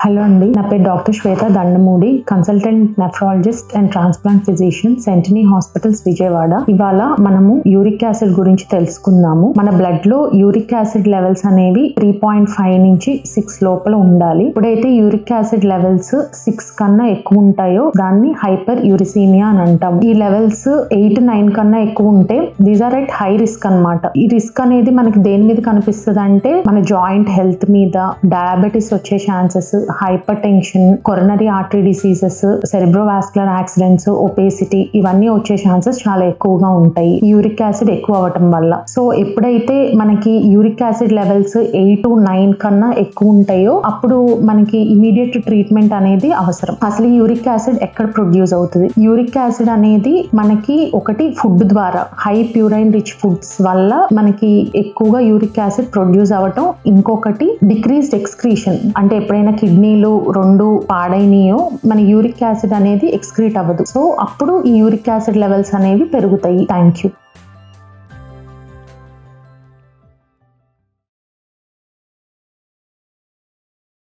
Hello అండి, నా పేరు doctor Shweta Dandamudi, consultant nephrologist and transplant physician, Sentini hospitals Vijayawada. ఇవాళ మనము యూరిక్ యాసిడ్ గురించి తెలుసుకుందాము. మన బ్లడ్ లో యూరిక్ యాసిడ్ లెవెల్స్ అనేవి 3.5 నుంచి 6 లోపల ఉండాలి. ఇప్పుడైతే యూరిక్ యాసిడ్ లెవెల్స్ 6 కన్నా ఎక్కువ ఉంటాయో దాన్ని హైపర్ యూరిసీమియా అని అంటాం. ఈ లెవెల్స్ 8-9 కన్నా ఎక్కువ ఉంటే these are at high risk అన్నమాట. ఈ రిస్క్ అనేది మనకి దేని మీద కనిపిస్తుంది అంటే మన జాయింట్ హెల్త్ మీద, డయాబెటీస్ వచ్చే chances, hyper tension, coronary artery diseases, cerebrovascular accidents, obesity ఇవన్నీ వచ్చే ఛాన్సెస్ చాలా ఎక్కువగా ఉంటాయి యూరిక్ యాసిడ్ ఎక్కువ అవ్వటం వల్ల. సో ఎప్పుడైతే మనకి యూరిక్ యాసిడ్ లెవెల్స్ 8-9 కన్నా ఎక్కువ ఉంటాయో అప్పుడు మనకి ఇమీడియట్ ట్రీట్మెంట్ అనేది అవసరం. అసలు యూరిక్ యాసిడ్ ఎక్కడ ప్రొడ్యూస్ అవుతుంది? యూరిక్ యాసిడ్ అనేది మనకి ఒకటి ఫుడ్ ద్వారా, హై ప్యూరైన్ రిచ్ ఫుడ్స్ వల్ల మనకి ఎక్కువగా యూరిక్ యాసిడ్ ప్రొడ్యూస్ అవ్వటం. ఇంకొకటి డిక్రీజ్డ్ ఎక్స్క్రీషన్, అంటే ఎప్పుడైనా కిడ్నీలు 2 పాడైనయో మన యూరిక్ యాసిడ్ అనేది ఎక్స్క్రీట్ అవ్వదు. సో అప్పుడు ఈ యూరిక్ యాసిడ్ లెవెల్స్ అనేవి పెరుగుతాయి. Thank you.